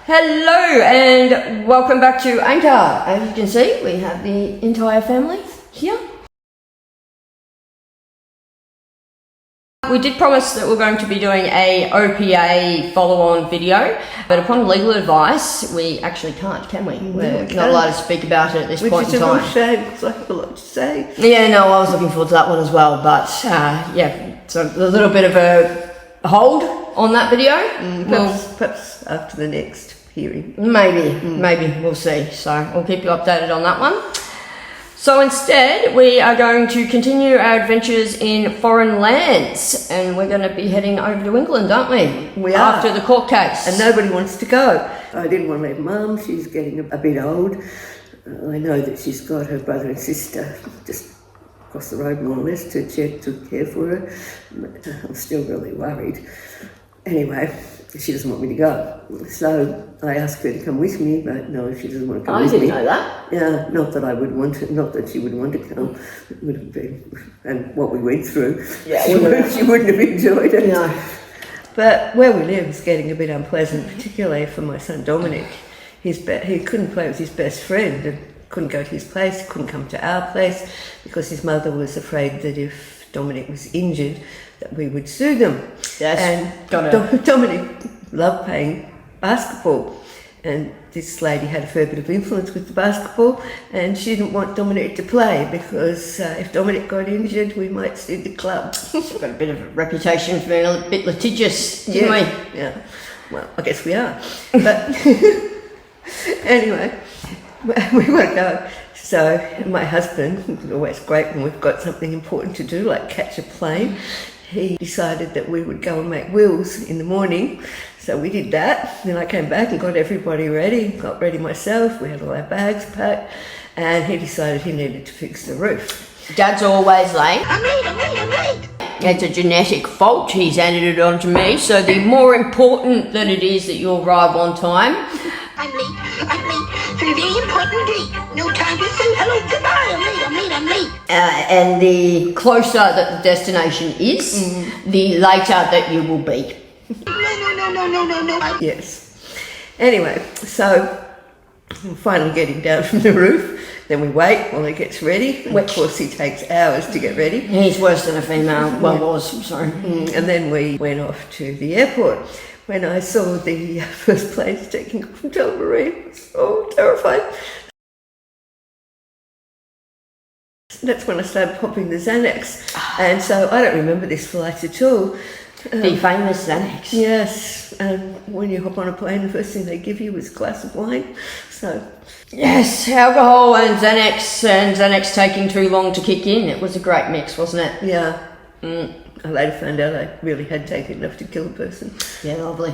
Hello and welcome back to Anchor. As you can see, we have the entire family here. We did promise that we're going to be doing a OPA follow-on video, but upon legal advice, we actually can't, can we? We're not allowed to speak about it at this point in time. Which is a shame, because I have a lot to say. Yeah, no, I was looking forward to that one as well, but so a little bit of a hold on that video. Perhaps after the next hearing. Maybe, we'll see. So I'll keep you updated on that one. So instead, we are going to continue our adventures in foreign lands, and we're going to be heading over to England, aren't we? We are. After the court case. And nobody wants to go. I didn't want to leave Mum, she's getting a bit old. I know that she's got her brother and sister just across the road more or less to care for her, but I'm still really worried. Anyway, she doesn't want me to go. So I asked her to come with me, but no, she doesn't want to come with me. I didn't know that. Yeah, not that I would want to, not that she would want to come. It would have been, and what we went through, she wouldn't have enjoyed it. No. But where we live is getting a bit unpleasant, particularly for my son Dominic. He couldn't play with his best friend and couldn't go to his place, couldn't come to our place because his mother was afraid that if Dominic was injured, that we would sue them. Yes, and Dominic loved playing basketball, and this lady had a fair bit of influence with the basketball, and she didn't want Dominic to play because if Dominic got injured, we might sue the club. We've got a bit of a reputation for being a bit litigious, didn't we? Yeah. Well, I guess we are. But anyway, we want to go. So my husband, who's always great when we've got something important to do, like catch a plane, he decided that we would go and make wills in the morning. So we did that. Then I came back and got everybody ready, got ready myself. We had all our bags packed, and he decided he needed to fix the roof. Dad's always late. I'm late. It's a genetic fault. He's handed it on to me. So the more important that it is that you arrive on time. I'm late. For a very important date. No time to say hello, goodbye. I'm late. And the closer that the destination is, the later that you will be. No. Yes. Anyway, so we're finally getting down from the roof. Then we wait while he gets ready. And of course, he takes hours to get ready. He's worse than a female. Well, was, sorry. And then we went off to the airport. When I saw the first planes taking off from Tullamarine, I was so terrified. That's when I started popping the Xanax. And so I don't remember this flight at all. The famous Xanax. Yes, and when you hop on a plane, the first thing they give you is a glass of wine. So yes, alcohol and Xanax taking too long to kick in. It was a great mix, wasn't it? Yeah. I later found out I really had taken enough to kill a person. Yeah, lovely.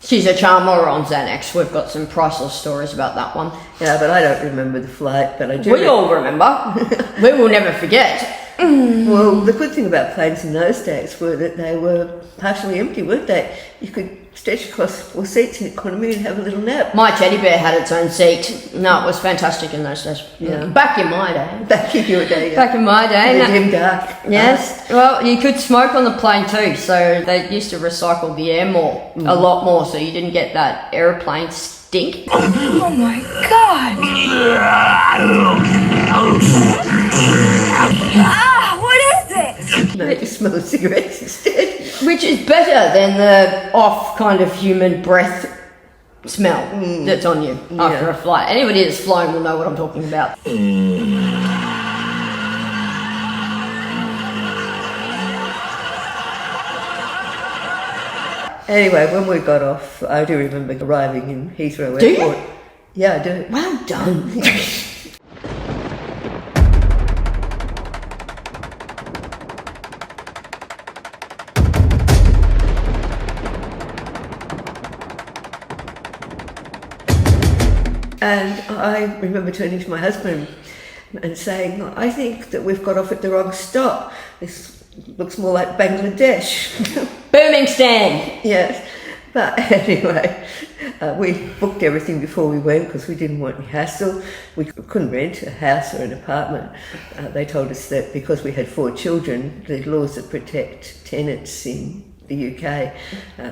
She's a charmer on Xanax. We've got some priceless stories about that one. Yeah, but I don't remember the flight, but I do. We all remember. We will never forget. Well, the good thing about planes in those days were that they were partially empty, weren't they? You could stretch across 4 seats in economy and have a little nap. My teddy bear had its own seat. No, it was fantastic in those days. Yeah. Back in my day. Back in your day. Back in my day. In the dim dark. Yes. Well, you could smoke on the plane too, so they used to recycle the air more, a lot more, so you didn't get that aeroplane stink. Oh my God. What is it? No, just smell of cigarettes instead. Which is better than the off kind of human breath smell that's on you after a flight. Anybody that's flown will know what I'm talking about. Anyway, when we got off, I do remember arriving in Heathrow Do Airport. you? Yeah, I do. Well done. And I remember turning to my husband and saying, I think that we've got off at the wrong stop. This looks more like Bangladesh. Booming stand. Yes. But anyway, we booked everything before we went because we didn't want any hassle. We couldn't rent a house or an apartment. They told us that because we had 4 children, the laws that protect tenants in the UK,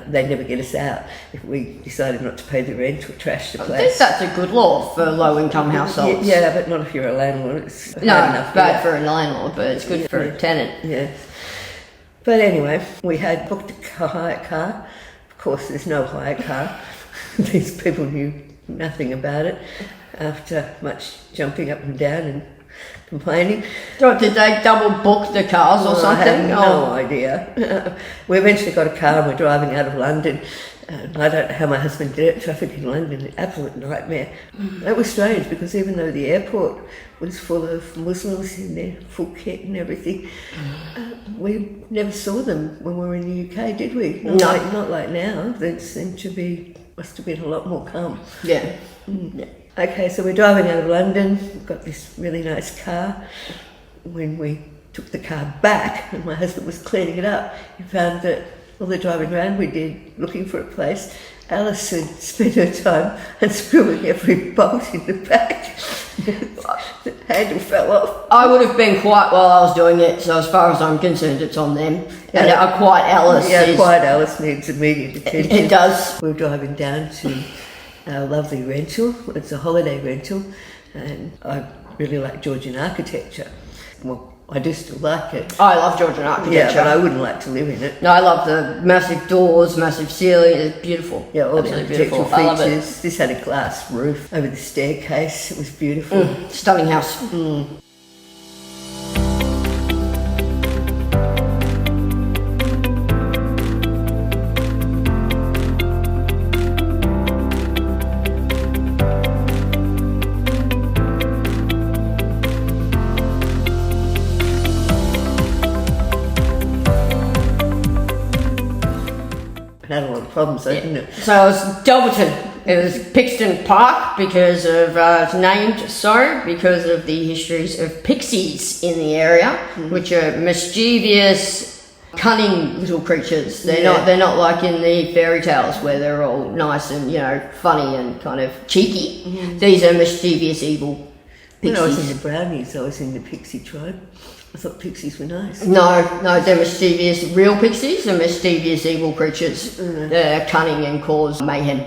they'd never get us out if we decided not to pay the rent or trash the I place. think that's a good law for low-income households. Yeah, but not if you're a landlord. It's No, hard enough. bad for a landlord, but it's good for a tenant. Yes. But anyway, we had booked a hire car. Of course, there's no hire car. These people knew nothing about it after much jumping up and down and complaining. Oh, did they double book the cars or something? I have no idea. We eventually got a car and we're driving out of London. I don't know how my husband did it. Traffic in London, an absolute nightmare. That was strange because even though the airport was full of Muslims in their full kit and everything, we never saw them when we were in the UK, did we? Not like now. They seem to be, must have been a lot more calm. Yeah. Yeah. Okay, so we're driving out of London. We've got this really nice car. When we took the car back and my husband was cleaning it up, he found that all the driving around we did looking for a place, Alice had spent her time unscrewing every bolt in the back. The handle fell off. I would have been quiet while I was doing it, so as far as I'm concerned, it's on them. And a quiet Alice quiet Alice needs immediate attention. It does. We were driving down to our lovely rental. It's a holiday rental, and I really like Georgian architecture. Well, I do still like it. I love Georgian architecture. Yeah, but I wouldn't like to live in it. No, I love the massive doors, massive ceiling. It's beautiful. Yeah, all absolutely the architectural beautiful. I love it. features. This had a glass roof over the staircase. It was beautiful. Stunning house. It had a lot of problems, though, didn't it? So it was Delverton. It was Pixton Park because of, it's named so because of the histories of pixies in the area, which are mischievous, cunning little creatures. They're not like in the fairy tales where they're all nice and, funny and kind of cheeky. These are mischievous, evil pixies. When I was in the brownies, I was in the pixie tribe. I thought pixies were nice. No, they're mischievous real pixies and mischievous evil creatures. They're cunning and cause mayhem.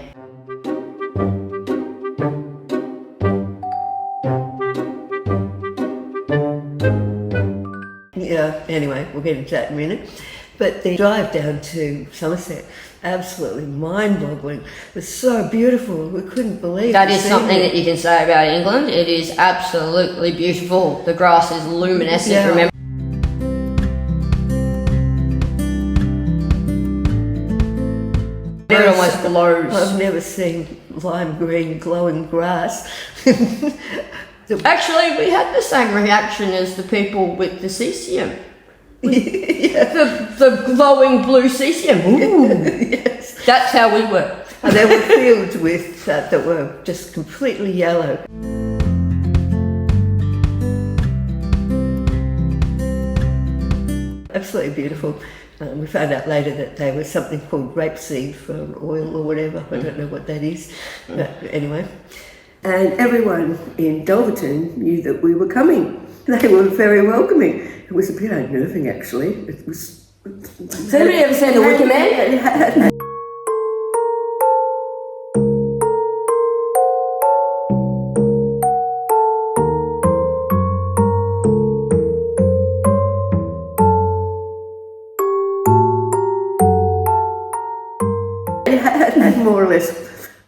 Yeah, anyway, we'll get into that in a minute. But the drive down to Somerset, absolutely mind-boggling. It was so beautiful. We couldn't believe That the is something scenery. that you can say about England. It is absolutely beautiful. The grass is luminescent, Yeah. remember? It almost glows. I've never seen lime green glowing grass. Actually, we had the same reaction as the people with the cesium. The glowing blue cesium. Ooh. Yes. That's how we were. And there were fields with that were just completely yellow. Absolutely beautiful. We found out later that they were something called rapeseed for oil or whatever. I don't know what that is. But anyway. And everyone in Delverton knew that we were coming. They were very welcoming. It was a bit unnerving, actually. It was. Has anybody ever seen The Wicker Man? It had more or less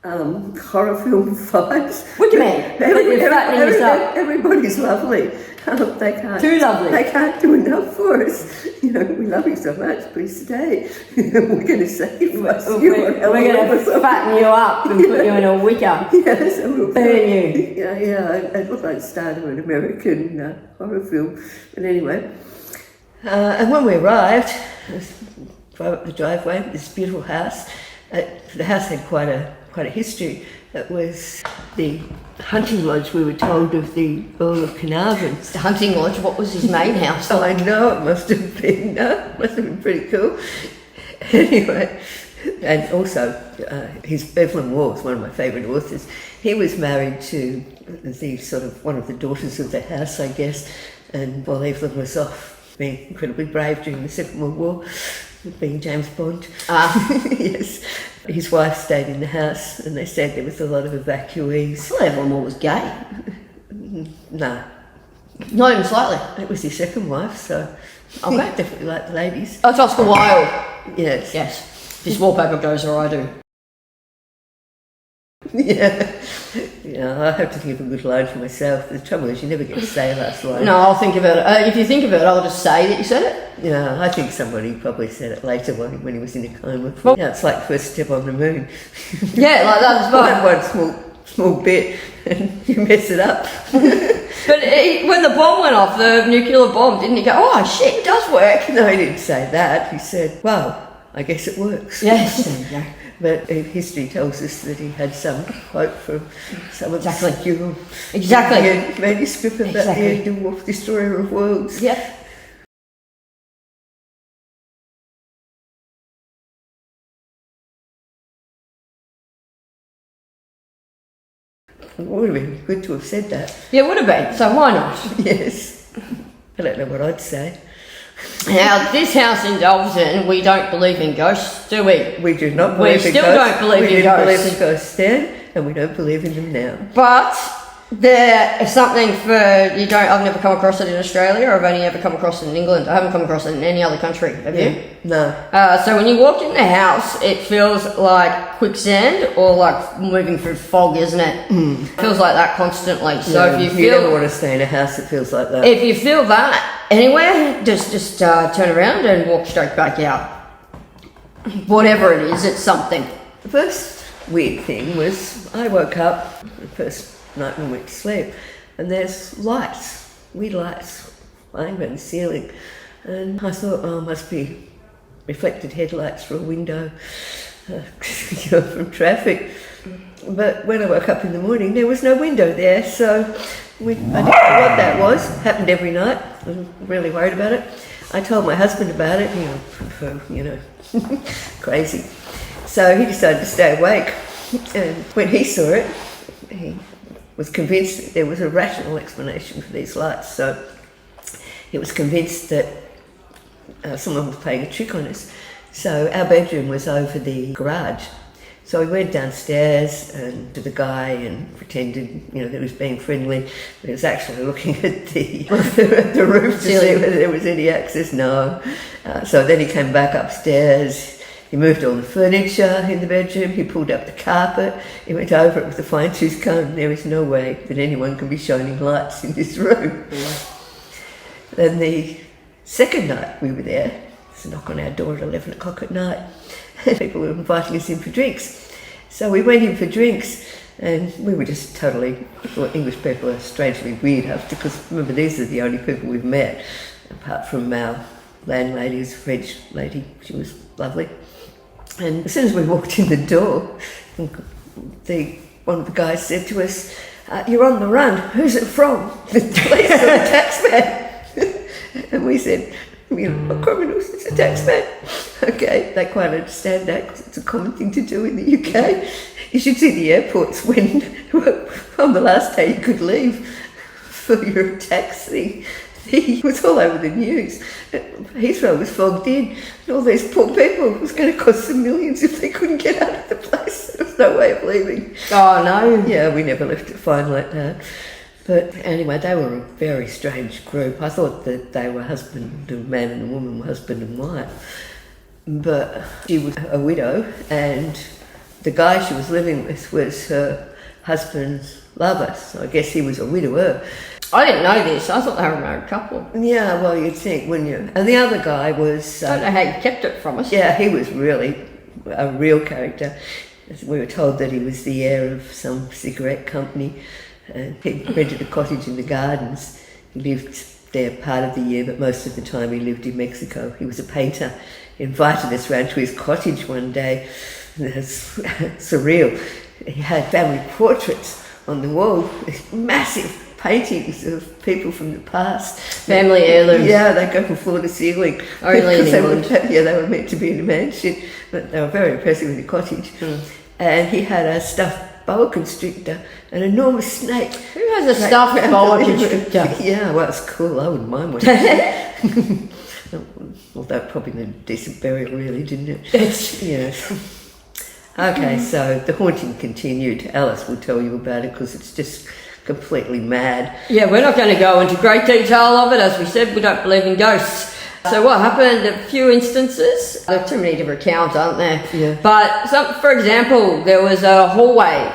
horror film vibes. Wicker Man. You're flattening yourself. Everybody's lovely. They can't. Too lovely. They can't do enough for us. We love you so much. Please stay. We're going to sacrifice you. We're going to fatten you up and put you in a wicker. Yes, and we'll burn you. Yeah. It looked like the start of an American horror film. But anyway, and when we arrived, drove up the driveway, this beautiful house. The house had quite a history. It was the hunting lodge, we were told, of the Earl of Carnarvon. The hunting lodge, what was his main house? Oh, I know, it must have been pretty cool. Anyway, and also his Evelyn Waugh, one of my favourite authors, he was married to the sort of one of the daughters of the house, I guess, and while Evelyn was off being incredibly brave during the Second World War, being James Bond. Yes. His wife stayed in the house, and they said there was a lot of evacuees. Well, everyone was gay. No, Not even slightly. it was his second wife, so Okay. definitely like the ladies. Oh, it's Oscar Wilde. Yes. Yes. This wallpaper goes or I do. Yeah. I have to think of a good line for myself. The trouble is, you never get to say a last line. No, I'll think about it. If you think of it, I'll just say that you said it. Yeah, I think somebody probably said it later when he was in a coma. Well- Yeah, it's like first step on the moon. Yeah, like that as well. One small bit, and you mess it up. But when the bomb went off, the nuclear bomb, didn't he go, oh shit, it does work? No, he didn't say that. He said, well, I guess it works. Yes, there you go. But history tells us that he had some quote from some Exactly. obscure Exactly. manuscript about Exactly. the dwarf destroyer of worlds. Yep. It would have been good to have said that. Yeah, it would have been, so why not? Yes. I don't know what I'd say. Now, this house in Dalton, we don't believe in ghosts, do we? We do not We believe in still ghosts. don't believe we in didn't ghosts. believe in ghosts then, and we don't believe in them now. But there is something I've never come across it in Australia, I've only ever come across it in England. I haven't come across it in any other country, have you? No. So when you walk in the house, it feels like quicksand or like moving through fog, isn't it? It feels like that constantly. So No, if you never you want to stay in a house that feels like that. feel that anywhere, just turn around and walk straight back out. Whatever it is, it's something. The first weird thing was I woke up the first night when we went to sleep, and there's lights, weird lights, lying around the ceiling, and I thought, oh, must be reflected headlights through a window, from traffic. But when I woke up in the morning, there was no window there, so I didn't know what that was. Happened every night. I was really worried about it. I told my husband about it, crazy. So he decided to stay awake, and when he saw it, he was convinced that there was a rational explanation for these lights. So he was convinced that someone was playing a trick on us. So our bedroom was over the garage. So we went downstairs and to the guy and pretended, that he was being friendly. But he was actually looking at the roof to see whether there was any access. No. So then he came back upstairs. He moved all the furniture in the bedroom. He pulled up the carpet. He went over it with a fine-tooth comb. There is no way that anyone can be shining lights in this room. Then the second night we were there, there's a knock on our door at 11 o'clock at night. People were inviting us in for drinks. So we went in for drinks, and we were just totally, English people are strangely weird after, because remember, these are the only people we've met, apart from our landlady, who's a French lady. She was lovely. And as soon as we walked in the door, one of the guys said to us, "You're on the run. Who's it from?" "The police or the taxman?" And we said, "Not criminals, it's a taxman." Okay, they quite understand that because it's a common thing to do in the UK. You should see the airports when, on the last day you could leave for your taxi. It was all over the news. Heathrow was fogged in, and all these poor people, it was going to cost them millions if they couldn't get out of the place. There was no way of leaving. Oh no. Yeah, we never left it fine like that. But anyway, they were a very strange group. I thought that they were husband and man, and the woman were husband and wife. But she was a widow, and the guy she was living with was her husband's lover. So I guess he was a widower. I didn't know this. I thought they were a married couple. Yeah, well, you'd think, wouldn't you? And the other guy was... I don't know how you kept it from us. Yeah, he was really a real character. We were told that he was the heir of some cigarette company. He rented a cottage in the gardens. He lived there part of the year, but most of the time he lived in Mexico. He was a painter. He invited us round to his cottage one day. It was surreal. He had family portraits on the wall, massive paintings of people from the past. Family heirlooms. Yeah, they go from floor to ceiling. Only in England. They were meant to be in a mansion, but they were very impressive in the cottage. And he had a stuffed boa constrictor, an enormous snake. Who has a stuffed boa constrictor? Yeah, well, it's cool. I wouldn't mind one. Well, that probably meant a decent burial, really, didn't it? It's, Yes. Okay, so the haunting continued. Alice will tell you about it because it's just completely mad. yeah, we're not going to go into great detail of it. As we said, we don't believe in ghosts. So what happened, a few instances, there are too many different accounts, aren't there? Yeah. But for example, there was a hallway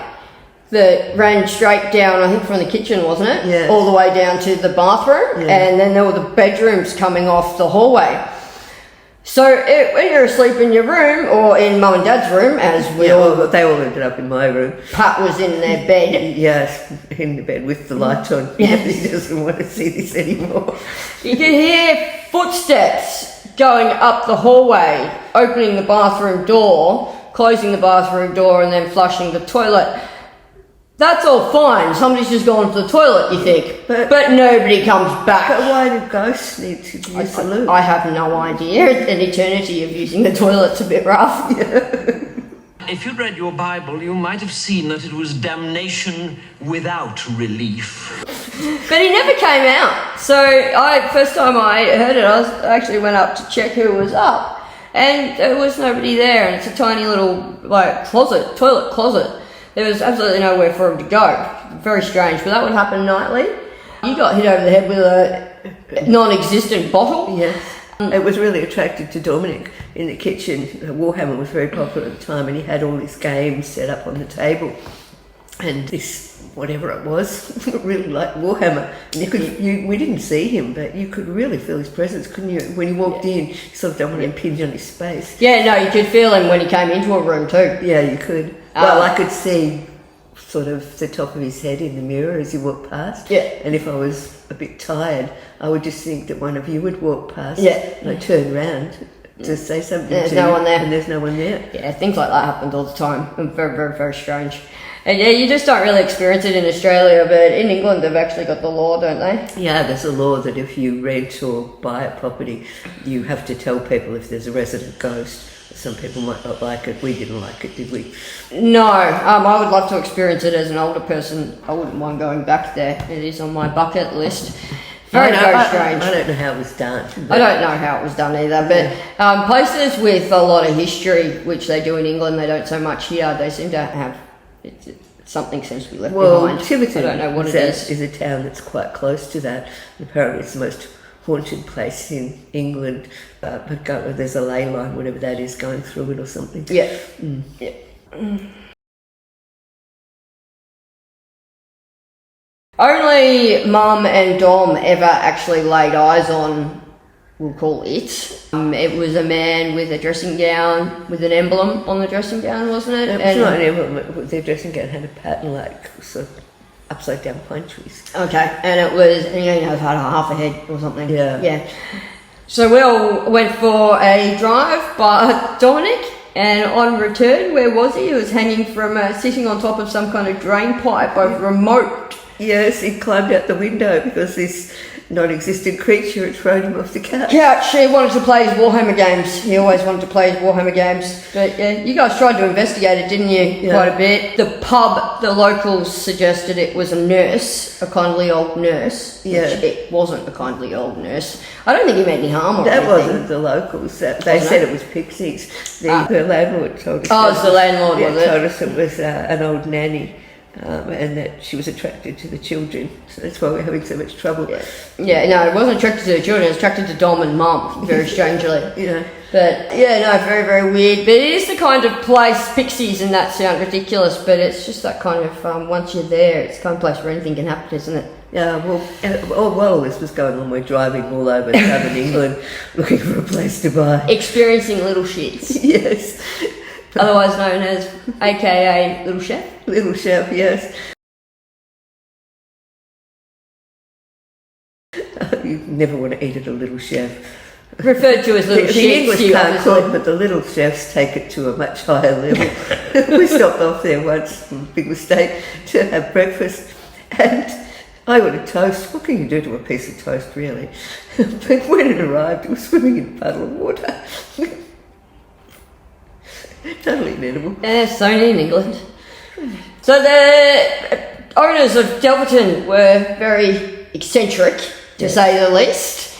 that ran straight down, I think from the kitchen, wasn't it? Yes. All the way down to the bathroom. Yeah. And then there were the bedrooms coming off the hallway. So when you're asleep in your room, or in Mum and Dad's room, as we They all ended up in my room. Pat was in their bed, Yes, in the bed with the light on. Yeah. He doesn't want to see this anymore. you could hear footsteps going up the hallway, opening the bathroom door, closing the bathroom door, and then flushing the toilet. That's all fine. Somebody's just gone to the toilet, you think. But nobody comes back. But why do ghosts need to use the loo? I have no idea. An eternity of using the toilet's a bit rough. If you'd read your Bible, you might have seen that it was damnation without relief. But he never came out. So first time I heard it, I actually went up to check who was up. And there was nobody there. And it's a tiny little toilet closet. There was absolutely nowhere for him to go. Very strange, but that would happen nightly. You got hit over the head with a non-existent bottle. Yes. It was really attracted to Dominic in the kitchen. Warhammer was very popular at the time, and he had all these games set up on the table. And this, whatever it was, really liked Warhammer. And we didn't see him, but you could really feel his presence, couldn't you? When he walked in, you sort of don't want to impinge on his space. Yeah, no, you could feel him when he came into a room too. Yeah, you could. Well, I could see sort of the top of his head in the mirror as he walked past. Yeah. And if I was a bit tired, I would just think that one of you would walk past. Yeah. And I'd turn around to say something There's to no you, one there. and there's no one there. Yeah, things like that happened all the time. And very, very, very strange. And yeah, you just don't really experience it in Australia, but in England they've actually got the law, don't they? Yeah, there's a law that if you rent or buy a property, you have to tell people if there's a resident ghost. Some people might not like it. We didn't like it, did we? No, I would love to experience it as an older person. I wouldn't mind going back there. It is on my bucket list. Very strange. I don't know how it was done. I don't know how it was done either, but places with a lot of history, which they do in England, they don't so much here. They seem to have something seems to be left behind. Tiverton I don't know what it is. Is a town that's quite close to that. Apparently, it's the most haunted place in England. But there's a ley line, whatever that is, going through it or something. Yeah. Yeah. Only Mum and Dom ever actually laid eyes on, we'll call it. It was a man with a dressing gown, with an emblem on the dressing gown, wasn't it? It was not an emblem. Their dressing gown had a pattern like sort of upside down pine trees. Okay, and it was, it had half a head or something. Yeah. So we all went for a drive by Dominic, and on return, where was he? He was hanging from, sitting on top of some kind of drain pipe over a moat. Yes, he climbed out the window because this non-existent creature had thrown him off the couch. He wanted to play his Warhammer games. He always wanted to play his Warhammer games. But yeah, you guys tried to investigate it, didn't you? Yeah. Quite a bit. The pub, the locals suggested it was a nurse, a kindly old nurse. Yeah. Which it wasn't a kindly old nurse. I don't think he meant any harm or That anything. wasn't the locals. They said it was pixies. The landlord told us. Oh, it's the landlord, was it? Told us it was an old nanny. And that she was attracted to the children, so that's why we're having so much trouble. Yeah, no, it wasn't attracted to the children, it was attracted to Dom and Mum, very strangely. Yeah. But, yeah, no, very, very weird. But it is the kind of place, pixies and that sound ridiculous, but it's just that kind of, once you're there, it's the kind of place where anything can happen, isn't it? Yeah, well, while all this was going on, we're driving all over southern England looking for a place to buy. Experiencing little shits. Yes. Otherwise known as, AKA Little Chef. Little chef, yes. You never want to eat at a little chef. Referred to as Little Chefs. The English can't cook, but the little chefs take it to a much higher level. We stopped off there once, big mistake, to have breakfast, and I ordered toast. What can you do to a piece of toast, really? But when it arrived, it was swimming in a puddle of water. Totally inedible. It's only in England. So the owners of Delverton were very eccentric, to say the least.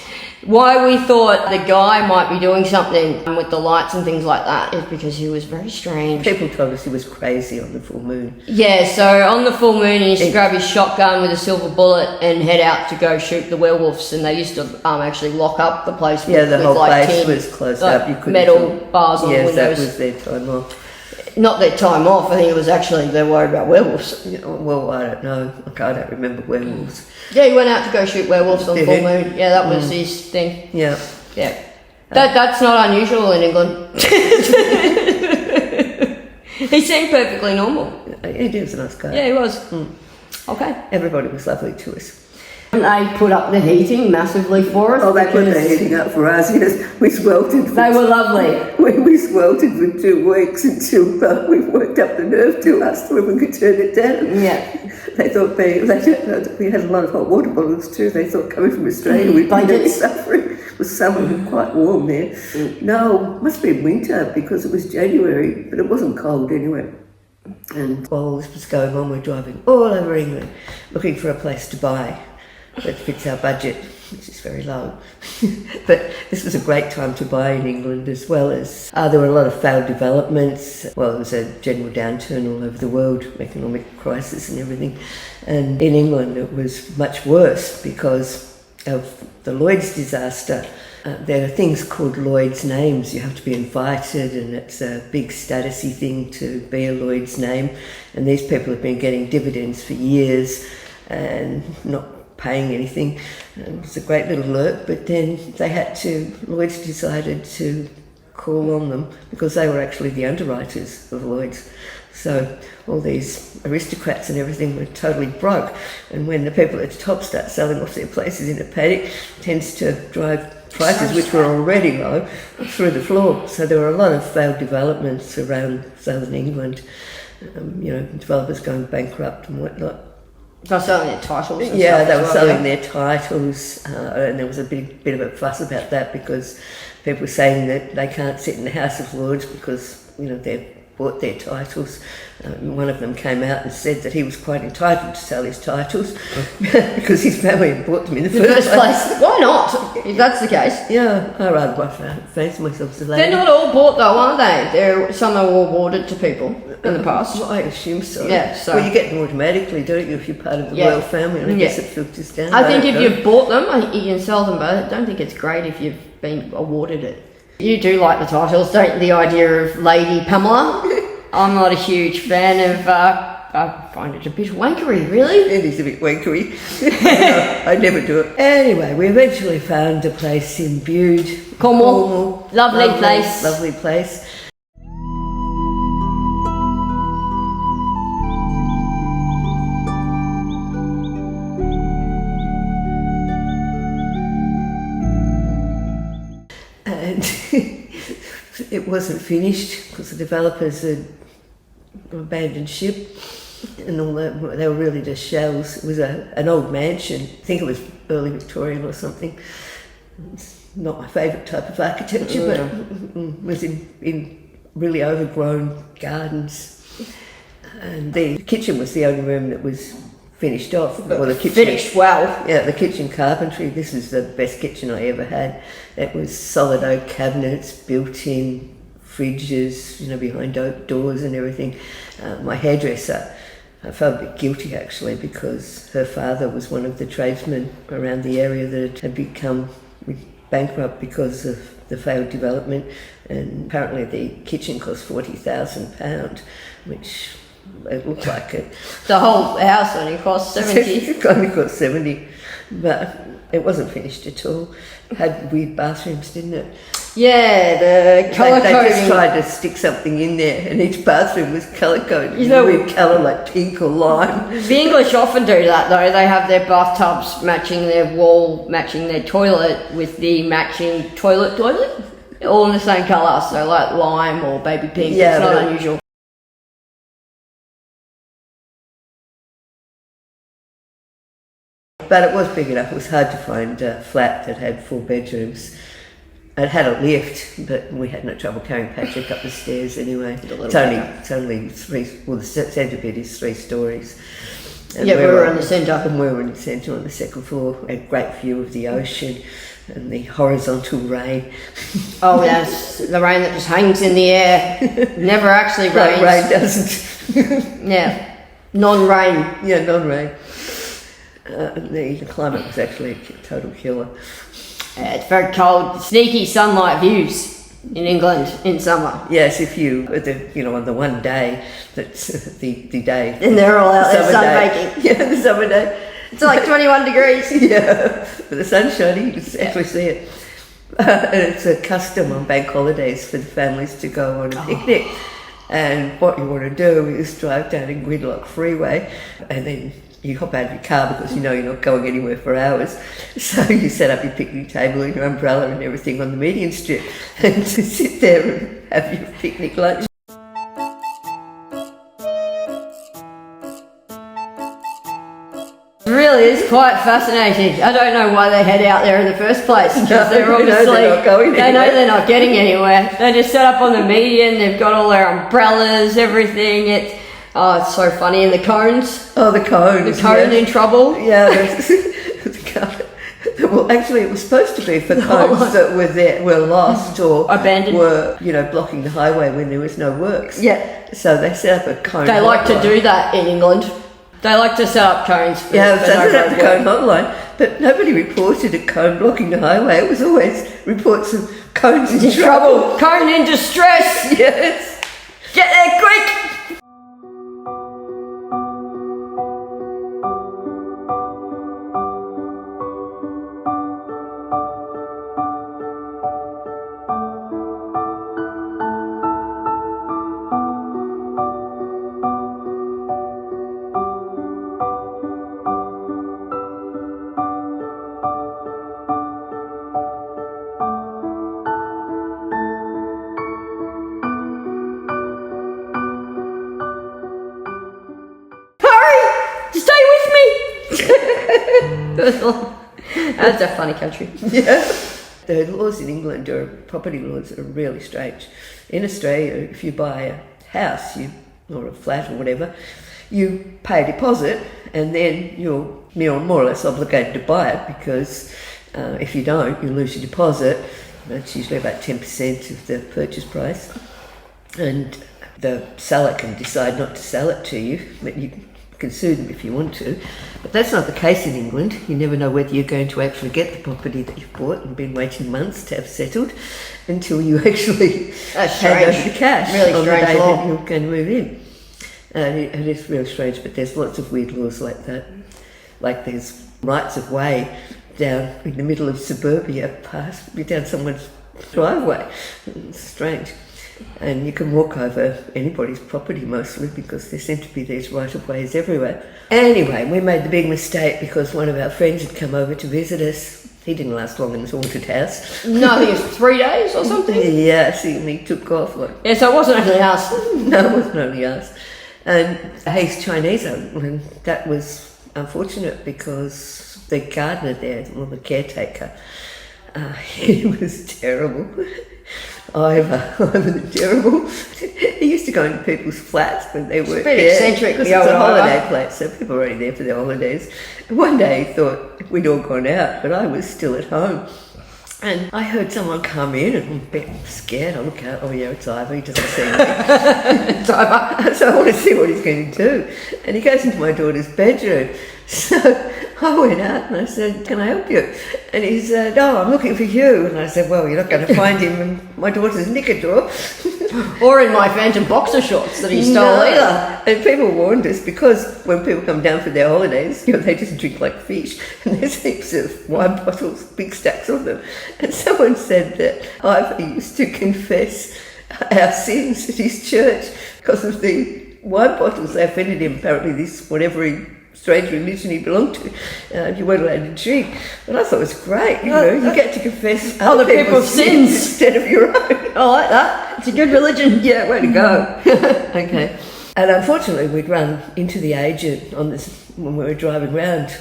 Why we thought the guy might be doing something with the lights and things like that is because he was very strange. People told us he was crazy on the full moon. Yeah, so on the full moon he used to grab his shotgun with a silver bullet and head out to go shoot the werewolves, and they used to actually lock up the place with, The whole like place tin, was closed like up. You couldn't metal bars on the Yes, that windows. was their time off. Not their time off, I think it was actually they're worried about werewolves. Yeah, well, I don't know. I don't remember werewolves. Yeah, he went out to go shoot werewolves on Did full he? moon. Yeah, that was his thing. Yeah. Yeah. That's not unusual in England. He seemed perfectly normal. He was a nice guy. Yeah, he was. Okay. Everybody was lovely to us. They put up the heating massively for us. Oh, they put because their heating up for us. Yes, we sweltered. They were lovely. We sweltered for 2 weeks until we worked up the nerve to us so we could turn it down. Yeah. They thought we had a lot of hot water bottles too. They thought coming from Australia we'd be really suffering. It was summer and quite warm there. No, must be winter because it was January, but it wasn't cold anyway. And while all this was going on, we're driving all over England looking for a place to buy that fits our budget, which is very low. But this was a great time to buy in England, as well as there were a lot of failed developments. Well, there was a general downturn all over the world, economic crisis and everything. And in England it was much worse because of the Lloyd's disaster. There are things called Lloyd's names. You have to be invited, and it's a big statusy thing to be a Lloyd's name. And these people have been getting dividends for years and not paying anything. It was a great little lurk, but then Lloyd's decided to call on them because they were actually the underwriters of Lloyd's. So all these aristocrats and everything were totally broke. And when the people at the top start selling off their places in a panic, it tends to drive prices, which were already low, through the floor. So there were a lot of failed developments around southern England. Developers going bankrupt and whatnot. They were selling their titles. And Yeah, stuff they as were well, selling their titles, and there was a bit of a fuss about that because people were saying that they can't sit in the House of Lords because they've bought their titles. One of them came out and said that he was quite entitled to sell his titles because his family had bought them in the first place. Why not? If that's the case. Yeah, I rather fancy myself as a lady. They're not all bought though, are they? Some are awarded to people in the past. Well, I assume so. Yeah, so- Well, you get them automatically, don't you, if you're part of the royal family? And I guess it filters down. I think don't if know. you've bought them, you can sell them, but I don't think it's great if you've been awarded it. You do like the titles, don't you? The idea of Lady Pamela. I'm not a huge fan of, I find it a bit wankery, really. It is a bit wankery. I never do it. Anyway, we eventually found a place in Bude. Cornwall. Lovely place. Lovely place. And it wasn't finished because the developers had abandoned ship and all that. They were really just shells. It was an old mansion. I think it was early Victorian or something. It's not my favourite type of architecture, but it was in really overgrown gardens. And the kitchen was the only room that was finished off. Well, the kitchen, Finished well. Yeah, the kitchen carpentry. This is the best kitchen I ever had. It was solid oak cabinets, built-in fridges, behind oak doors and everything. My hairdresser, I felt a bit guilty actually because her father was one of the tradesmen around the area that had become bankrupt because of the failed development, and apparently the kitchen cost £40,000, which it looked like it. The whole house only cost 70. It only cost 70, but it wasn't finished at all. It had weird bathrooms, didn't it? Yeah, the colour They coding. just tried to stick something in there, and each bathroom was colour coded. Weird colour like pink or lime. The English often do that though. They have their bathtubs matching their wall, matching their toilet with the matching toilet, all in the same colour. So like lime or baby pink. Yeah, it's not but unusual. But it was big enough. It was hard to find a flat that had 4 bedrooms. It had a lift, but we had no trouble carrying Patrick up the stairs anyway. It's only 3. Well, the centre bit is 3 stories. And Yeah, we were in the centre. And we were in the centre on the second floor. A great view of the ocean. and the horizontal rain. Oh yes, the rain that just hangs in the air, never actually rains. Rain doesn't. Yeah, non-rain. Yeah, non-rain. The climate was actually a total killer. It's very cold. Sneaky sunlight views in England in summer. Yes, if you, on the one day that's the day. And they're all out there sunbaking. Yeah, the summer day. It's like 21 degrees. Yeah, but the sun's shining, you can actually see it. And it's a custom on bank holidays for the families to go on a picnic. And what you want to do is drive down a gridlock freeway, and then you hop out of your car because you know you're not going anywhere for hours. So you set up your picnic table and your umbrella and everything on the median strip and to sit there and have your picnic lunch. It really is quite fascinating. I don't know why they head out there in the first place, because No, they're obviously, they're not going they know anywhere. they're not getting anywhere. They just set up on the median, they've got all their umbrellas, everything. It's so funny. And the cones. Oh, the cones. The cone in trouble. Yeah, the cone. Well, actually, it was supposed to be for cones that were lost or Abandoned. were, blocking the highway when there was no works. Yeah. So they set up a cone. They like to hotline. do that in England. They like to set up cones for, Yeah, for so no they set up road the cone work. hotline, but nobody reported a cone blocking the highway. It was always reports of cones in In trouble. Cone in distress. Yes. Get there quick. Stay with me. That's a funny country. Yeah. The laws in England are property laws are really strange. In Australia, if you buy a house or a flat or whatever, you pay a deposit and then you're more or less obligated to buy it, because if you don't, you lose your deposit. That's usually about 10% of the purchase price. And the seller can decide not to sell it to you, but you can sue them if you want to. But that's not the case in England. You never know whether you're going to actually get the property that you've bought and been waiting months to have settled until you actually That's hand over strange. the cash Really on the strange day law. that you're going to move in. And it is really strange, but there's lots of weird laws like that. Like there's rights of way down in the middle of suburbia, down someone's driveway. It's strange. And you can walk over anybody's property mostly, because there seem to be these right-of-ways everywhere. Anyway, we made the big mistake because one of our friends had come over to visit us. He didn't last long in his haunted house. No, I think it's 3 days or something. Yes, and he took off. Yeah, so it wasn't actually us. No, it wasn't only us. And he's Chinese, and that was unfortunate because the gardener there, or the caretaker, he was terrible. Ivan terrible. He used to go into people's flats when they were bit eccentric, because the it's a old holiday Ivan. place, so people were already there for their holidays. And one day he thought we'd all gone out, but I was still at home. And I heard someone come in and I'm a bit scared. I look out, oh yeah, it's Ivor, he doesn't see me. So I want to see what he's going to do. And he goes into my daughter's bedroom. So I went out and I said, can I help you? And he said, oh, I'm looking for you. And I said, well, you're not going to find him in my daughter's knicker drawer. Or in my phantom boxer shorts that he stole either. And people warned us, because when people come down for their holidays, they just drink like fish, and there's heaps of wine bottles, big stacks of them. And someone said that Ivor used to confess our sins at his church because of the wine bottles. They offended him, apparently, whatever strange religion he belonged to, you weren't allowed to drink. And I thought it was great, you get to confess Other people's sins instead of your own. I like that. It's a good religion. Yeah, way to go. Okay. And unfortunately, we'd run into the agent on this when we were driving around,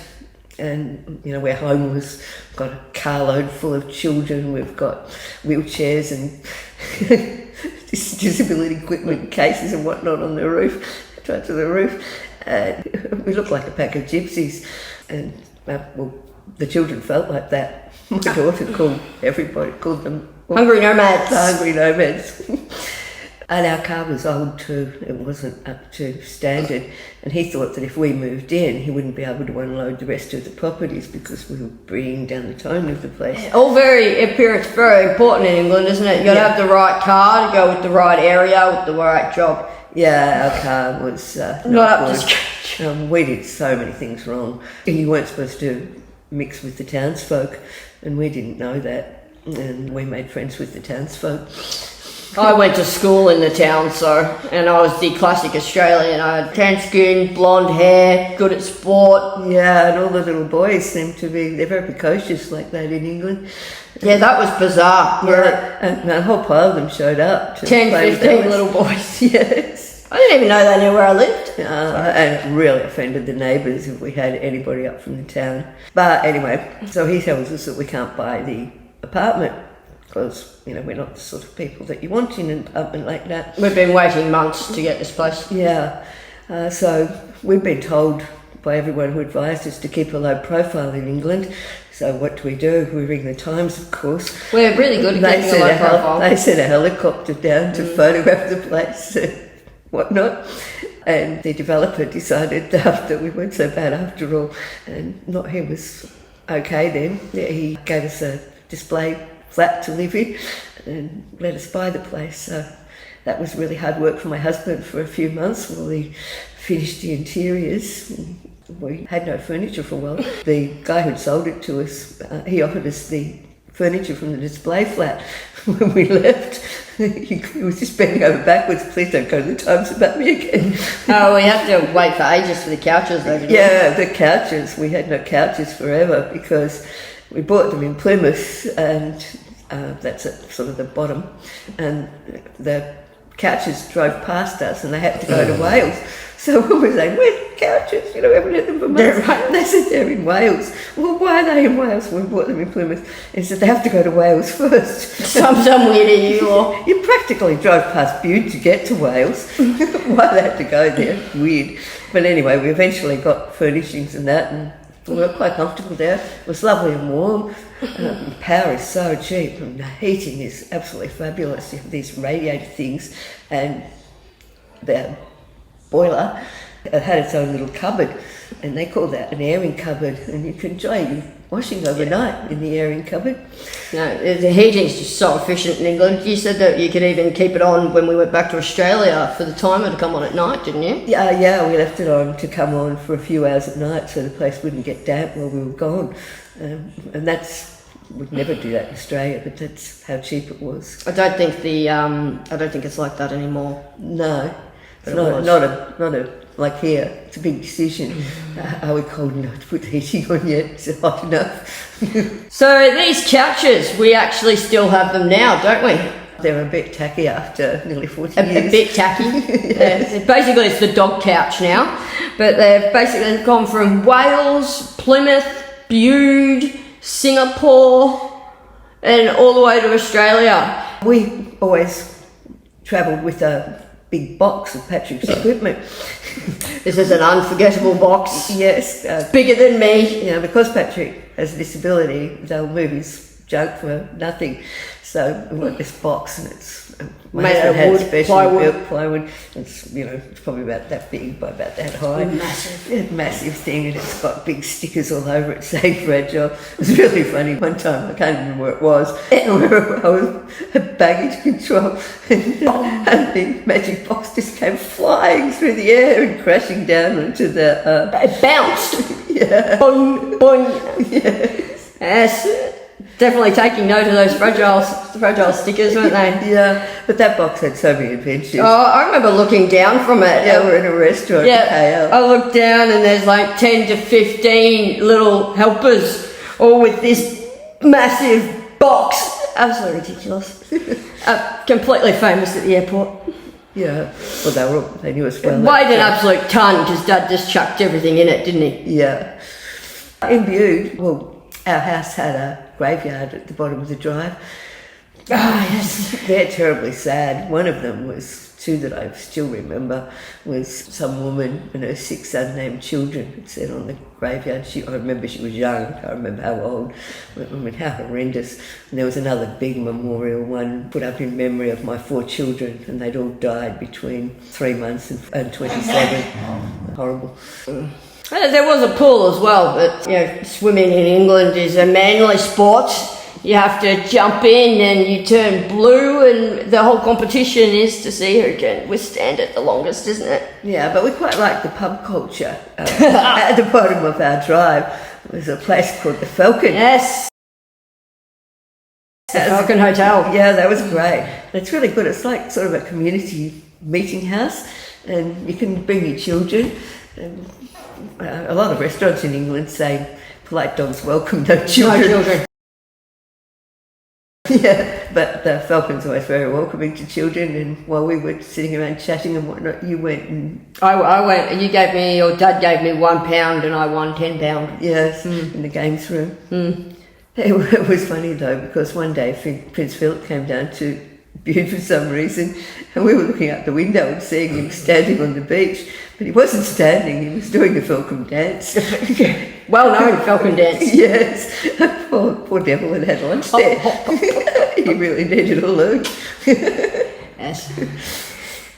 and we're homeless, got a carload full of children, we've got wheelchairs and disability equipment cases and whatnot on the roof, to the roof. And we look like a pack of gypsies. And the children felt like that. My daughter called them Hungry nomads. the hungry nomads. And our car was old too, it wasn't up to standard, and he thought that if we moved in he wouldn't be able to unload the rest of the properties because we were bringing down the tone of the place. All appearance very important in England, isn't it? You got to have the right car to go with the right area, with the right job. Yeah, our car was Not up to good. scratch. We did so many things wrong. You weren't supposed to mix with the townsfolk, and we didn't know that, and we made friends with the townsfolk. I went to school in the town, and I was the classic Australian. I had tan skin, blonde hair, good at sport. Yeah, and all the little boys seem to be, they're very precocious like that in England. Yeah, that was bizarre. Yeah, and a whole pile of them showed up to 10, play with 15 us. little boys. Yes. I didn't even know they knew where I lived. And it really offended the neighbours if we had anybody up from the town. But anyway, so he tells us that we can't buy the apartment because, you know, we're not the sort of people that you want in an apartment like that. We've been waiting months to get this place. Yeah, so we've been told by everyone who advised us to keep a low profile in England. So what do? We ring the Times, of course. We're really good at keeping a low profile. They sent a helicopter down to photograph the place and whatnot. And the developer decided that we weren't so bad after all. And not he was okay then. Yeah, he gave us a display flat to live in and let us buy the place. So that was really hard work for my husband for a few months while he finished the interiors. We had no furniture for a while. The guy who'd sold it to us, he offered us the furniture from the display flat. When we left, he was just bending over backwards, please don't go to the Times about me again. Oh, we had to wait for ages for the couches though, didn't we? Yeah, the couches. We had no couches forever because we bought them in Plymouth, and that's at sort of the bottom, and the couches drove past us and they had to go to Wales. So we were saying, where's the couches? You know, we haven't had them for months. And they said they're in Wales. Well, why are they in Wales when we bought them in Plymouth? He said they have to go to Wales first. Some weird you or You practically drove past Bude to get to Wales. Why they had to go there? Weird. But anyway, we eventually got furnishings and that, and we were quite comfortable there. It was lovely and warm. Power is so cheap, and the heating is absolutely fabulous. You have these radiator things, and the boiler had its own little cupboard, and they call that an airing cupboard, and you can enjoy your washing overnight in the airing cupboard. no, the heating's just so efficient in England. You said that you could even keep it on when we went back to Australia for the timer to come on at night, didn't you? Yeah, we left it on to come on for a few hours at night so the place wouldn't get damp while we were gone. And we'd never do that in Australia, but that's how cheap it was. I don't think it's like that anymore. No, it's But it not was. a like here. It's a big decision. Are we cold enough to put the heating on yet? Is it hot enough? So these couches, we actually still have them now, don't we? They're a bit tacky after nearly 40 A years. bit tacky. Basically, it's the dog couch now, but they've basically gone from Wales, Plymouth, Bude, Singapore, and all the way to Australia. We always travelled with a big box of Patrick's equipment. This is an unforgettable box. Yes, Bigger than me. you know, because Patrick has a disability, they'll move his junk for nothing. So we want this box, and it's my Made out husband of had wood, specially plywood. built plywood. It's, you know, it's probably about that big by about that high. Massive. Yeah, massive thing, and it's got big stickers all over it saying fragile. It was really funny. One time, I can't remember where it was. I was at baggage control, and the magic box just came flying through the air and crashing down into the. It bounced. Yeah. Boing, boing. Yes. Definitely taking note of those fragile stickers, weren't they? Yeah, but that box had so many adventures. Oh, I remember looking down from it. Yeah, we're in a restaurant. Yeah, KL. I looked down and there's like 10 to 15 little helpers, all with this massive box. Absolutely ridiculous. Completely famous at the airport. Yeah, well, they knew us well. Weighed an absolute ton because Dad just chucked everything in it, didn't he? Yeah. In Bude, well, our house had a graveyard at the bottom of the drive. Ah, yes. They're terribly sad. One of them was two that I still remember was some woman and her 6 unnamed children. It said on the graveyard. I remember she was young. I can't remember how old. I mean, how horrendous. And there was another big memorial one put up in memory of my 4 children, and they'd all died between 3 months and 27. Horrible. There was a pool as well, but swimming in England is a manly sport. You have to jump in and you turn blue, and the whole competition is to see who can withstand it the longest, isn't it? Yeah, but we quite like the pub culture. At the bottom of our drive was a place called the Falcon. Yes. The Falcon Hotel. Yeah, that was great. It's really good. It's like sort of a community meeting house, and you can bring your children. And a lot of restaurants in England say polite dogs welcome, no children. No children. Yeah, but the Falcon's always very welcoming to children, and while we were sitting around chatting and whatnot, you went and... I went, you gave me, or Dad gave me £1 and I won £10. Yes, in the games room. It was funny though, because one day Prince Philip came down to Bude for some reason, and we were looking out the window and seeing him standing on the beach, but he wasn't standing, he was doing the Falcon dance. Well-known Falcon dance. Yes, poor devil had lunch there. He really needed a loo. Yes.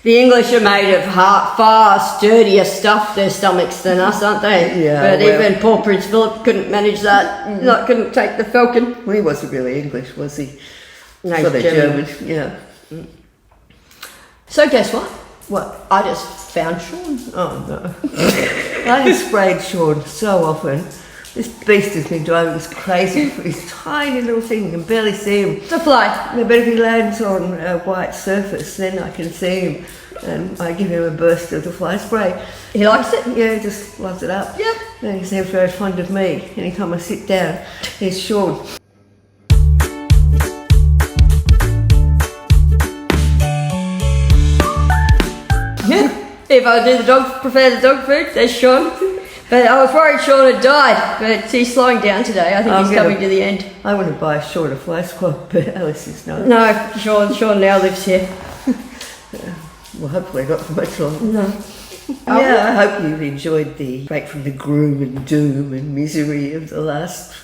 The English are made of far sturdier stuff, their stomachs, than us, aren't they? Yeah. But even poor Prince Philip couldn't manage that. Couldn't take the Falcon. Well, he wasn't really English, was he? No, sort of German. Yeah. So guess what? What? I just found Sean. Oh no. I have sprayed Sean so often. This beast has been driving us crazy for his tiny little thing. You can barely see him. It's a fly. No, but if he lands on a white surface, then I can see him. And I give him a burst of the fly spray. He likes it? Yeah, he just loves it up. Yep. And he's very fond of me. Anytime I sit down, he's Sean. Yeah. If I do prefer the dog food, there's Sean. But I was worried Sean had died, but he's slowing down today. I think he's coming to the end. I want to buy Sean a fly squad, but Alice is not. No, Sean now lives here. Well, hopefully not for much longer. No. Yeah, I hope you've enjoyed the break from the gloom and doom and misery of the last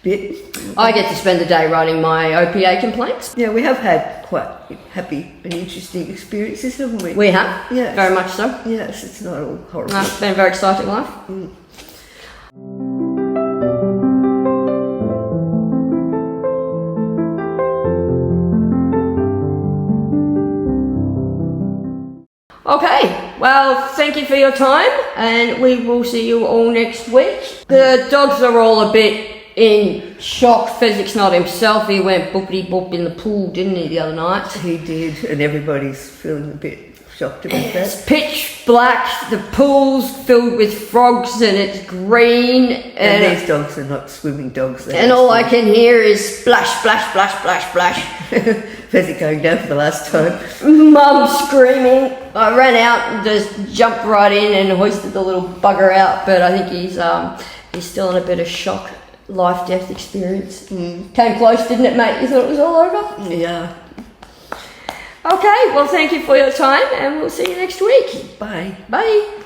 bit. I get to spend the day writing my OPA complaints. Yeah, we have had quite happy and interesting experiences, haven't we? We have. Yeah. Very much so. Yes, it's not all horrible. No, it's been a very exciting life. Okay, well, thank you for your time, and we will see you all next week. The dogs are all a bit in shock. Fezzik's not himself. He went boopity-boop in the pool, didn't he, the other night? He did, and everybody's feeling a bit shocked about It's that. pitch black, the pool's filled with frogs, and it's green, And these dogs are not swimming dogs. and all I can hear is splash, splash, splash, splash, splash. Fezzik going down for the last time. Mum screaming. I ran out and just jumped right in and hoisted the little bugger out, but I think he's still in a bit of shock, life-death experience. Came close, didn't it, mate? You thought it was all over? Yeah. Okay, well, thank you for your time, and we'll see you next week. Bye. Bye.